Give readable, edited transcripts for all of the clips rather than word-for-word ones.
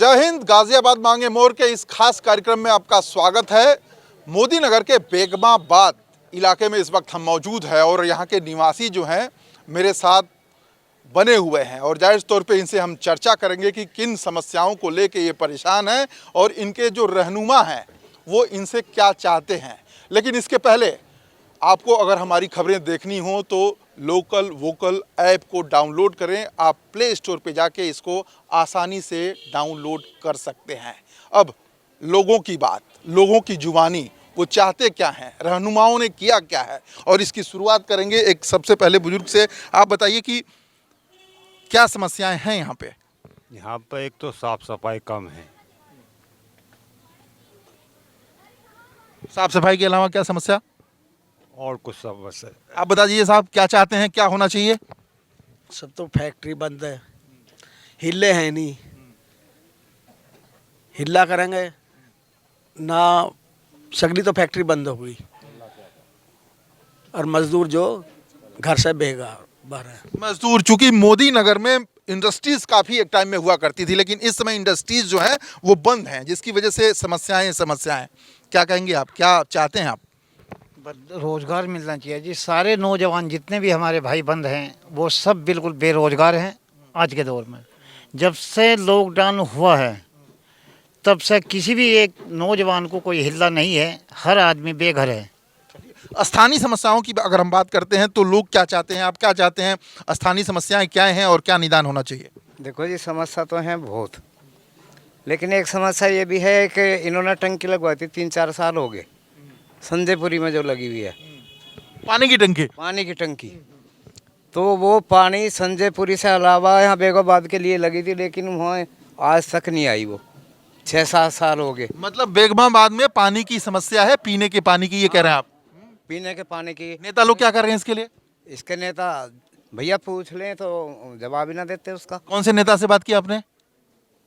जय हिंद। गाजियाबाद मांगे मोर के इस खास कार्यक्रम में आपका स्वागत है। मोदी नगर के बेगमाबाद इलाके में इस वक्त हम मौजूद हैं और यहाँ के निवासी जो हैं मेरे साथ बने हुए हैं और जाहिर तौर पे इनसे हम चर्चा करेंगे कि किन समस्याओं को लेके ये परेशान हैं और इनके जो रहनुमा हैं वो इनसे क्या चाहते हैं। लेकिन इसके पहले आपको अगर हमारी खबरें देखनी हो तो लोकल वोकल ऐप को डाउनलोड करें। आप प्ले स्टोर पे जाके इसको आसानी से डाउनलोड कर सकते हैं। अब लोगों की बात, लोगों की जुबानी, वो चाहते क्या हैं, रहनुमाओं ने किया क्या है, और इसकी शुरुआत करेंगे एक सबसे पहले बुजुर्ग से। आप बताइए कि क्या समस्याएं हैं यहाँ पे? यहाँ पर एक तो साफ सफाई कम है। साफ सफाई के अलावा क्या समस्या? और कुछ सब बस है। आप बता दीजिए साहब, क्या चाहते हैं, क्या होना चाहिए? सब तो फैक्ट्री बंद है, हिले हैं नहीं, हिला करेंगे ना, सगली तो फैक्ट्री बंद हो गई और मजदूर जो घर से बेघर है। मजदूर, चूंकि मोदी नगर में इंडस्ट्रीज काफ़ी एक टाइम में हुआ करती थी लेकिन इस समय इंडस्ट्रीज जो है वो बंद हैं, जिसकी वजह से समस्याएं। क्या कहेंगे आप, क्या चाहते हैं आप? रोजगार मिलना चाहिए जी। सारे नौजवान जितने भी हमारे भाई बंद हैं वो सब बिल्कुल बेरोजगार हैं आज के दौर में। जब से लॉकडाउन हुआ है तब से किसी भी एक नौजवान को कोई हिल्ला नहीं है, हर आदमी बेघर है। स्थानीय समस्याओं की अगर हम बात करते हैं तो लोग क्या चाहते हैं, आप क्या चाहते हैं, स्थानीय समस्याएं क्या हैं और क्या निदान होना चाहिए? देखो जी, समस्या तो है बहुत, लेकिन एक समस्या ये भी है कि इन्होंने टंकी लगवाई थी 3-4 साल हो गए संजयपुरी में जो लगी हुई है पानी की टंकी। तो वो पानी संजयपुरी से अलावा यहाँ बेगमाबाद के लिए लगी थी, लेकिन वहाँ आज तक नहीं आई। वो 6-7 साल हो गए। मतलब बेगमाबाद में पानी की समस्या है, पीने के पानी की, ये कह रहे हैं आप? पीने के पानी की। नेता लोग क्या कर रहे हैं इसके लिए? इसके नेता भैया पूछ लें तो जवाब ही ना देते उसका। कौन से नेता से बात की आपने?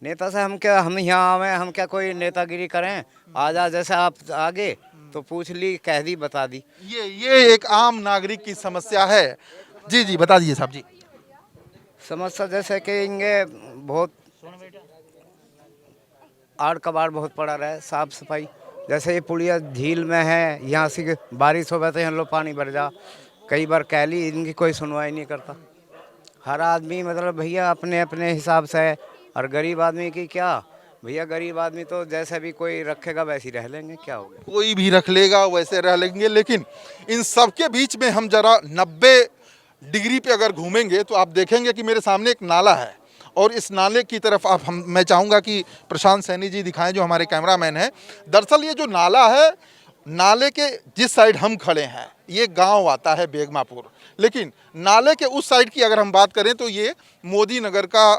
नेता से हम यहाँ आवे, हम क्या कोई नेतागिरी करें? आज जैसे आप आगे तो पूछ ली, कह दी, बता दी। ये एक आम नागरिक की समस्या है। जी बता दीजिए साहब जी। समस्या जैसे कि इनके बहुत आड़ कबाड़ बहुत पड़ा रहा, साफ सफाई। जैसे ये पुलिया झील में है, यहाँ से बारिश हो तो यहाँ लोग पानी भर जा, कई बार कह ली, इनकी कोई सुनवाई नहीं करता। हर आदमी मतलब भैया अपने अपने हिसाब से है, और गरीब आदमी की क्या भैया, गरीब आदमी तो जैसे भी कोई रखेगा वैसे ही रह लेंगे, क्या होगा? कोई भी रख लेगा वैसे रह लेंगे। लेकिन इन सब के बीच में हम जरा 90 डिग्री पे अगर घूमेंगे तो आप देखेंगे कि मेरे सामने एक नाला है और इस नाले की तरफ मैं चाहूँगा कि प्रशांत सैनी जी दिखाएं, जो हमारे कैमरामैन हैं। दरअसल ये जो नाला है, नाले के जिस साइड हम खड़े हैं ये गांव आता है बेगमापुर, लेकिन नाले के उस साइड की अगर हम बात करें तो ये मोदी नगर का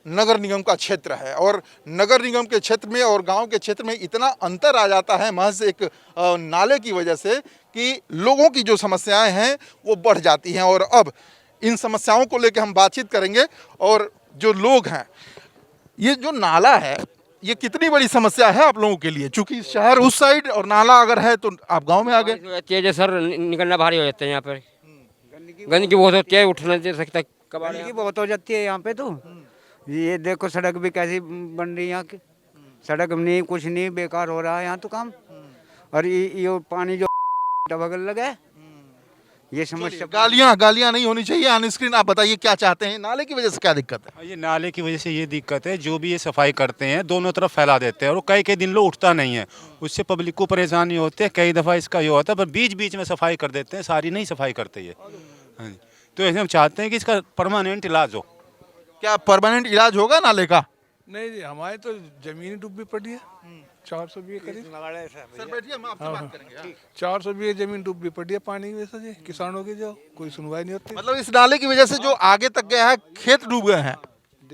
नगर निगम का क्षेत्र है। और नगर निगम के क्षेत्र में और गांव के क्षेत्र में इतना अंतर आ जाता है महज एक नाले की वजह से कि लोगों की जो समस्याएं हैं वो बढ़ जाती हैं। और अब इन समस्याओं को लेकर हम बातचीत करेंगे। और जो लोग हैं, ये जो नाला है ये कितनी बड़ी समस्या है आप लोगों के लिए? चूंकि शहर उस साइड और नाला अगर है तो आप गांव में आ गए। तेज सर, निकलना भारी हो जाता है यहाँ पर। गंदगी बहुत होती है, उठना नहीं सकता। गंदगी बहुत हो जाती है यहाँ पे। तो ये देखो सड़क भी कैसी बन रही है यहाँ की, सड़क नहीं, कुछ नहीं, बेकार हो रहा है यहाँ तो काम। और ये पानी जो बगल लगा है, ये समस्या। गालियां नहीं होनी चाहिए ऑन स्क्रीन। आप बताइए क्या चाहते हैं, नाले की वजह से क्या दिक्कत है? ये नाले की वजह से ये दिक्कत है, जो भी ये सफाई करते हैं दोनों तरफ फैला देते हैं और कई दिन लोग उठता नहीं है, उससे पब्लिक को परेशानी होती है। कई दफ़ा इसका ये होता है, पर बीच में सफाई कर देते हैं, सारी नहीं सफाई करते ये। हाँ जी, तो ऐसे हम चाहते हैं कि इसका परमानेंट इलाज हो। क्या परमानेंट इलाज होगा नाले का? नहीं जी, हमारी तो जमीन डूबी पड़ी है 400 बीघे करीब। सर बैठिए, हम आपसे बात करेंगे। 400 बीघे जमीन डूबी पड़ी है पानी की वजह से जी, किसानों की जो कोई सुनवाई नहीं होती। मतलब इस नाले की वजह से जो आगे तक गया है, खेत डूब गए हैं।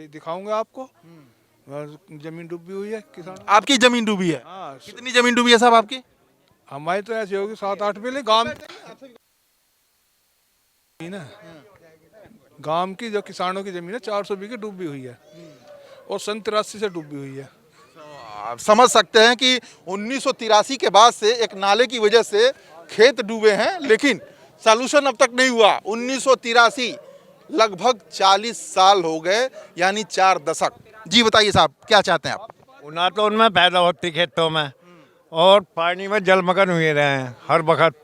दिखाऊंगा आपको, जमीन डूबी हुई है किसान। आपकी जमीन डूबी है? हाँ। कितनी जमीन डूबी है साहब आपकी? हमारी तो ऐसी होगी 7-8 बीघे। गांव की जो किसानों की जमीन है 400 बीघे डूबी हुई है और 83 से डूबी हुई है। आप समझ सकते हैं कि 1983 के बाद से एक नाले की वजह से खेत डूबे हैं, लेकिन सॉल्यूशन अब तक नहीं हुआ। 1983 लगभग 40 साल हो गए, यानी 4 दशक। जी बताइए साहब, क्या चाहते हैं आप? ना तो उनमें पैदा होती खेतों में और पानी में जलमग्न हुए रहे हैं हर वक्त।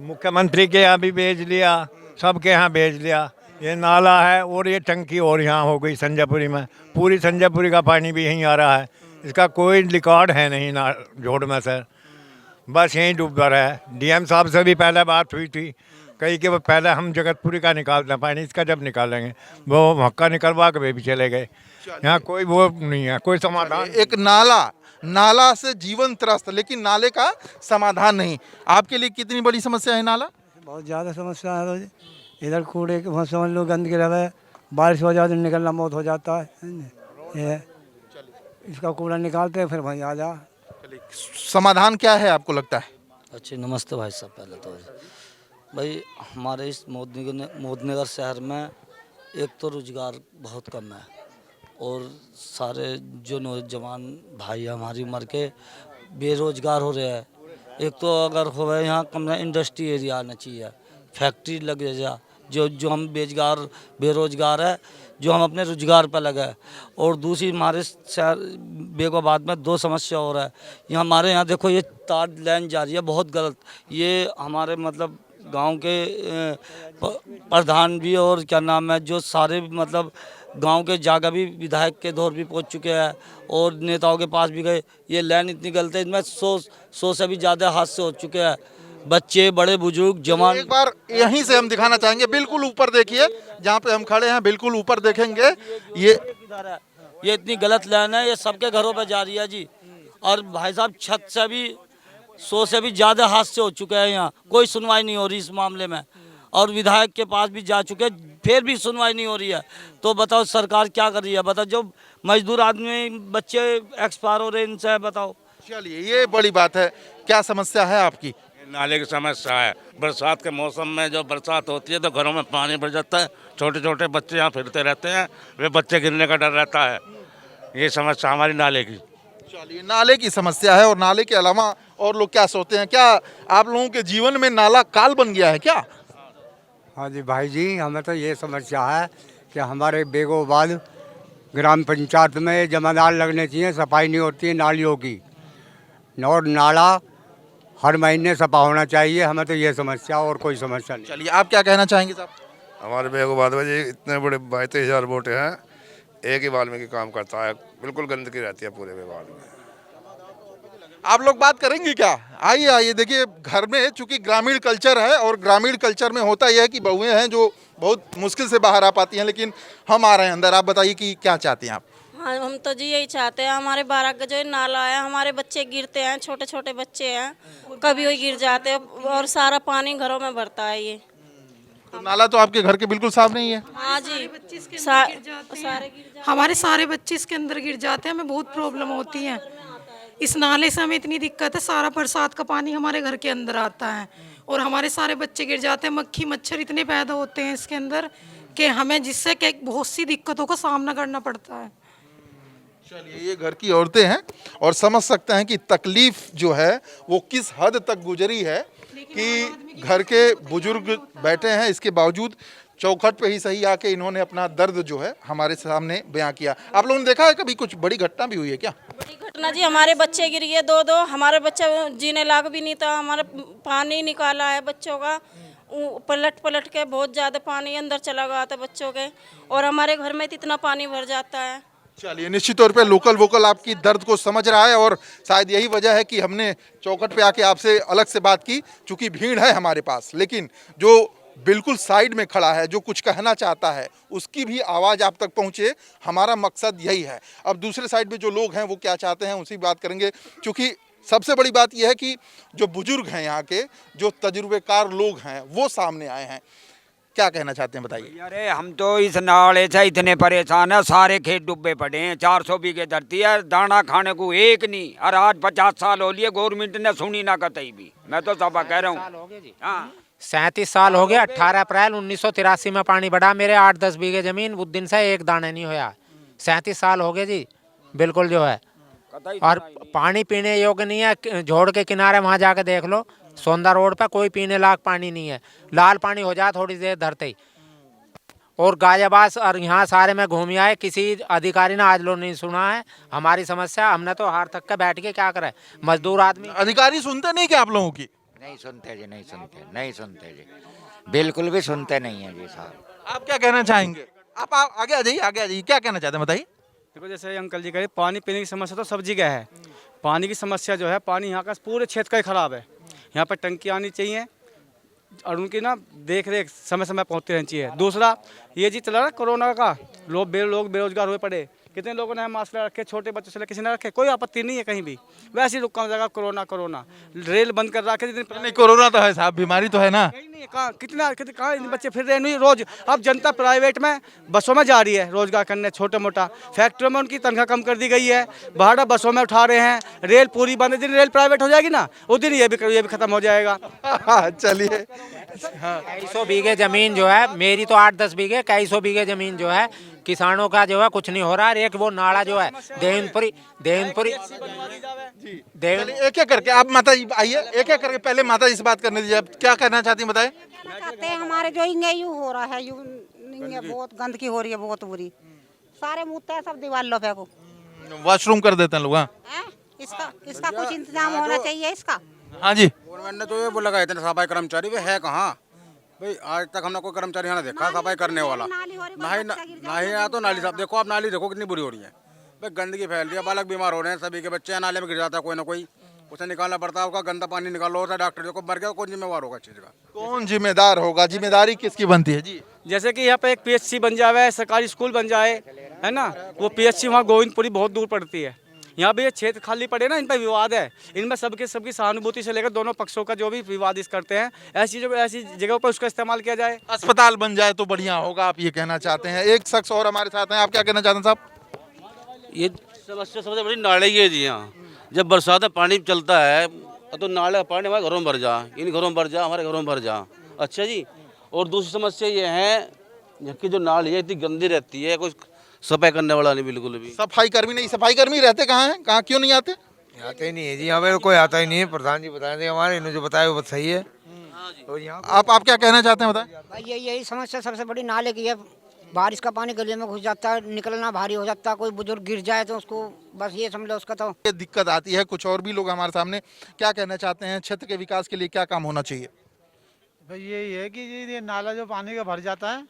मुख्यमंत्री के यहाँ भी भेज लिया, सबके यहाँ भेज लिया। ये नाला है और ये टंकी और यहाँ हो गई संजयपुरी में, पूरी संजयपुरी का पानी भी यहीं आ रहा है। इसका कोई रिकॉर्ड है नहीं ना जोड़ में सर, बस यहीं डूबा रहा है। डीएम साहब से भी पहले बात हुई थी, कहीं कि वो पहले हम जगतपुरी का निकालते हैं पानी, इसका जब निकालेंगे वो मक्का निकलवा के भी चले गए। यहाँ कोई वो नहीं है, कोई समाधान। एक नाला से जीवन त्रस्त, लेकिन नाले का समाधान नहीं। आपके लिए कितनी बड़ी समस्या है नाला? बहुत ज़्यादा समस्या है रोज। इधर कूड़े के बहुत समझ लो, गंदगी रहे, बारिश हो जाए तो निकलना मौत हो जाता है। ये इसका कूड़ा निकालते हैं फिर वहीं आ जा। समाधान क्या है आपको लगता है? अच्छी नमस्ते भाई साहब। पहले तो भाई हमारे इस मोदनगर शहर में एक तो रोजगार बहुत कम है और सारे जो नौजवान भाई हमारी उम्र के बेरोजगार हो रहे हैं। एक तो अगर हो गए यहाँ कम इंडस्ट्री एरिया आना चाहिए, फैक्ट्री लगे जा, जो हम बेरोजगार है, जो हम अपने रोजगार पर लगे। और दूसरी हमारे शहर बेगोबाद में दो समस्या हो रहा है। यहाँ हमारे यहाँ देखो ये तार लाइन जा रही है बहुत गलत। ये हमारे मतलब गांव के प्रधान भी और क्या नाम है जो सारे मतलब गांव के जागा भी विधायक के दौर भी पहुंच चुके हैं और नेताओं के पास भी गए। ये लाइन इतनी गलत है, इनमें 100 से भी ज़्यादा हादसे हो चुके हैं। बच्चे बड़े बुजुर्ग जवान। एक बार यहीं से हम दिखाना चाहेंगे, बिल्कुल ऊपर देखिए जहाँ पे हम खड़े हैं, बिल्कुल ऊपर देखेंगे। ये इतनी गलत लाइन है, ये सबके घरों पे जा रही है जी। और भाई साहब छत से भी 100 से भी ज़्यादा हादसे हो चुके हैं। यहाँ कोई सुनवाई नहीं हो रही इस मामले में और विधायक के पास भी जा चुके हैं, फिर भी सुनवाई नहीं हो रही है। तो बताओ सरकार क्या कर रही है? बताओ जो मजदूर आदमी बच्चे एक्सपायर हो रहे हैं, इनसे बताओ। चलिए, ये बड़ी बात है। क्या समस्या है आपकी? नाले की समस्या है। बरसात के मौसम में जो बरसात होती है तो घरों में पानी भर जाता है, छोटे छोटे बच्चे यहाँ फिरते रहते हैं, वे बच्चे गिरने का डर रहता है। ये समस्या हमारी नाले की। चलिए, नाले की समस्या है और नाले के अलावा और लोग क्या सोचते हैं? क्या आप लोगों के जीवन में नाला काल बन गया है क्या? हाँ जी भाई जी, हमें तो ये समस्या है कि हमारे बेगोबाद ग्राम पंचायत में जमादार लगने चाहिए, सफाई नहीं होती है नालियों की, और नाला हर महीने सफा होना चाहिए। हमें तो ये समस्या और कोई समस्या नहीं। चलिए, आप क्या कहना चाहेंगे साहब? हमारे बेगोबाद में जी इतने बड़े 32,000 वोटे हैं, एक ही वाल्मीकि काम करता है, बिल्कुल गंदगी रहती है पूरे बेगोबाद में। आप लोग बात करेंगे क्या? आइए आइए, देखिए घर में चूंकि ग्रामीण कल्चर है और ग्रामीण कल्चर में होता यह है कि बहुएं हैं जो बहुत मुश्किल से बाहर आ पाती हैं, लेकिन हम आ रहे हैं अंदर। आप बताइए कि क्या चाहती हैं आप? हाँ, हम तो जी यही चाहते हैं। हमारे 12 का जो नाला है, हमारे बच्चे गिरते हैं, छोटे छोटे बच्चे हैं, कभी वही गिर जाते हैं और सारा पानी घरों में भरता है। ये तो नाला तो आपके घर के बिल्कुल साफ नहीं है? हाँ जी, हमारे सारे बच्चे इसके अंदर गिर जाते हैं, हमें बहुत प्रॉब्लम होती है। इस नाले से हमें इतनी दिक्कत है, सारा बरसात का पानी हमारे घर के अंदर आता है और हमारे सारे बच्चे गिर जाते हैं। मक्खी मच्छर इतने पैदा होते हैं इसके अंदर कि हमें जिससे कि बहुत सी दिक्कतों का सामना करना पड़ता है। चलिए, ये घर की औरतें हैं और समझ सकते हैं कि तकलीफ जो है वो किस हद तक गुजरी है कि घर के बुजुर्ग बैठे हैं, इसके बावजूद चौखट पे ही सही आके इन्होंने अपना दर्द जो है हमारे सामने बयां किया। आप लोगों ने देखा है कभी कुछ बड़ी घटना भी हुई है क्या? बड़ी घटना जी, हमारे बच्चे गिर गए दो। हमारे बच्चा जीने लायक भी नहीं था, हमारा पानी निकाला है बच्चों का, पलट के बहुत ज़्यादा पानी अंदर चला गया था बच्चों के, और हमारे घर में इतना पानी भर जाता है। चलिए, निश्चित तौर पे लोकल वोकल आपकी दर्द को समझ रहा है और शायद यही वजह है कि हमने चौखट पे आके आपसे अलग से बात की, चूंकि भीड़ है हमारे पास, लेकिन जो बिल्कुल साइड में खड़ा है, जो कुछ कहना चाहता है, उसकी भी आवाज़ आप तक पहुंचे, हमारा मकसद यही है। अब दूसरे साइड में जो लोग हैं वो क्या चाहते हैं उसी बात करेंगे, क्योंकि सबसे बड़ी बात यह है कि जो बुजुर्ग हैं यहाँ के, जो तजुर्बेकार लोग हैं, वो सामने आए हैं। क्या कहना चाहते हैं बताइए? अरे हम तो इस नाले से इतने परेशान है, सारे खेत डूबे पड़े हैं, 400 बीघे धरती है, दाना खाने को एक नहीं। और आज 50 साल हो लिए, गवर्नमेंट ने सुनी ना कतई भी। मैं तो सब कह रहा हूँ। हाँ, 37 साल हो गए। 18 अप्रैल 1983 में पानी बढ़ा मेरे 8-10 बीघे जमीन, उस दिन से एक दाना नहीं होया। 37 साल हो गए जी, बिल्कुल जो है। और पानी पीने योग्य नहीं है। झोड़ के किनारे वहाँ जाके देख लो, सोंदा रोड पे कोई पीने लायक पानी नहीं है। लाल पानी हो जाए थोड़ी देर धरते ही। और गाजियाबाद और यहाँ सारे में घूम आए, किसी अधिकारी ने आज लोग नहीं सुना है हमारी समस्या। हमने तो हार थक के बैठ के क्या करे, मजदूर आदमी। अधिकारी सुनते नहीं क्या आप लोगों की? नहीं सुनते जी, नहीं सुनते जी, बिल्कुल भी सुनते नहीं है जी साहब। आप क्या कहना चाहेंगे? आप आगे आ जाइए, आगे आ जाइए, क्या कहना चाहते हैं बताइए। देखो जैसे अंकल जी कहे, पानी पीने की समस्या तो सब जगह है। पानी की समस्या जो है, पानी यहाँ का पूरे क्षेत्र का ही खराब है। यहाँ पर टंकी आनी चाहिए और उनकी ना देख रेख समय समय पहुँचती रहनी चाहिए। दूसरा ये जी चला ना कोरोना का, लोग बेरोजगार हुए पड़े, कितने लोगों ने मास्क लगा रखे, छोटे बच्चों से किसी ने रखे, कोई आपत्ति नहीं है कहीं भी, वैसे ही रुका जाएगा। कोरोना रेल बंद कर रखे। नहीं, कोरोना तो है साहब, बीमारी तो है ना। नहीं, कहाँ बच्चे फिर रहे नहीं रोज। अब जनता प्राइवेट में बसों में जा रही है रोजगार करने, छोटा मोटा फैक्ट्रियों में उनकी तनख्वाह कम कर दी गई है, भाड़ा बसों में उठा रहे हैं। रेल पूरी बंद है, जिन रेल प्राइवेट हो जाएगी ना उस दिन ये भी खत्म हो जाएगा। चलिए, 250 बीघे जमीन जो है मेरी, तो 8-10 बीघे, 250 बीघे जमीन जो है किसानों का जो है कुछ नहीं हो रहा है। एक वो नाला जो है देवनपुरी एक एक करके आप माता जी आइए, एक एक करके पहले माता जी से बात करने दीजिए। आप क्या कहना चाहती हैं बताएं। चाहते हैं हमारे जो यूं हो रहा है, बहुत गंदगी हो रही है, बहुत बुरी, सारे मुद्दे सब दीवार पे को वॉशरूम कर देते हैं लोग। इसका कुछ इंतजाम होना चाहिए इसका। हाँ जी, गवर्नमेंट ने तो ये बोला इतने सफाई कर्मचारी वे है कहाँ भाई? आज तक हमने कोई कर्मचारी यहाँ देखा सफाई करने वाला। ना ही यहाँ तो नाली साहब देखो, आप नाली देखो कितनी बुरी हो रही है भाई, गंदगी फैल रही है, बालक बीमार हो रहे हैं, सभी के बच्चे नाले में गिर जाता है कोई ना कोई, उसे निकालना पड़ता है। उसका गंदा पानी निकालो होता है, डॉक्टर को मर गया, कौन जिम्मेवार होगा चीज का? कौन जिम्मेदार होगा? जिम्मेदारी किसकी बनती है जी? जैसे कि यहाँ पे एक PHC बन जाए, सरकारी स्कूल बन जाए, है ना, वो PHC वहाँ गोविंदपुरी बहुत दूर पड़ती है। यहाँ भी ये क्षेत्र खाली पड़े ना, इन पर विवाद है, इनमें सबकी सहानुभूति से लेकर दोनों पक्षों का जो भी विवाद इस करते हैं, ऐसी जगहों पर उसका इस्तेमाल किया जाए। अस्पताल बन जाए तो बढ़िया होगा, आप ये कहना चाहते हैं। एक शख्स और हमारे साथ हैं, आप क्या कहना चाहते हैं साहब? ये समस्या सबसे बड़ी नाले की है जी। यहाँ जब बरसात में पानी चलता है तो नाले का पानी हमारे घरों में भर जा, इन घरों में भर जा, हमारे घरों में भर जा। अच्छा जी, और दूसरी समस्या ये है कि जो नाली है इतनी गंदी रहती है, कोई सफाई करने वाला नहीं, बिल्कुल भी। सफाई कर्मी नहीं, सफाई कर्मी रहते कहाँ हैं? कहाँ क्यों नहीं आते? आते ही नहीं है जी, हमें कोई आता ही नहीं है। प्रधान जी बताए थे हमारे, इन्होंने जो बताया वो सही है। तो यहाँ आप क्या कहना चाहते हैं बताएं। भाई यही समस्या सबसे बड़ी नाले की है। बारिश का पानी गले में घुस जाता है, निकलना भारी हो जाता है, कोई बुजुर्ग गिर जाए तो उसको बस ये समझ लो उसका तो ये दिक्कत आती है। कुछ और भी लोग हमारे सामने, क्या कहना चाहते हैं? क्षेत्र के विकास के लिए क्या काम होना चाहिए? भाई यही है कि ये नाला जो पानी का भर जाता है,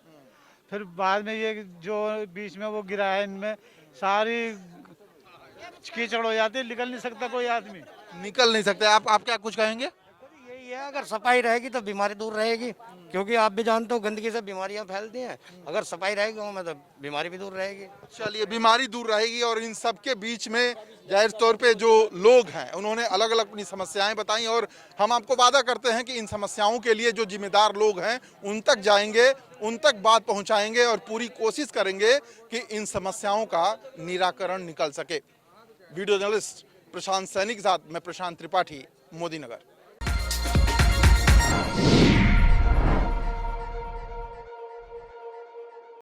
फिर बाद में ये जो बीच में वो गिरा है, इनमें सारी कीचड़ हो जाती है, निकल नहीं सकता कोई आदमी, निकल नहीं सकते। आप क्या कुछ कहेंगे? यही है, अगर सफाई रहेगी तो बीमारी दूर रहेगी, क्योंकि आप भी जानते हो गंदगी से बीमारियां फैलती हैं। अगर सफाई रहेगी गाँव में तो बीमारी भी दूर रहेगी। चलिए, बीमारी दूर रहेगी। और इन सब के बीच में जाहिर तौर पे जो लोग हैं उन्होंने अलग अलग अपनी समस्याएं बताई, और हम आपको वादा करते हैं कि इन समस्याओं के लिए जो जिम्मेदार लोग हैं उन तक जाएंगे, उन तक बात पहुंचाएंगे और पूरी कोशिश करेंगे कि इन समस्याओं का निराकरण निकल सके। वीडियो जर्नलिस्ट प्रशांत सैनी के साथ मैं प्रशांत त्रिपाठी, मोदी नगर।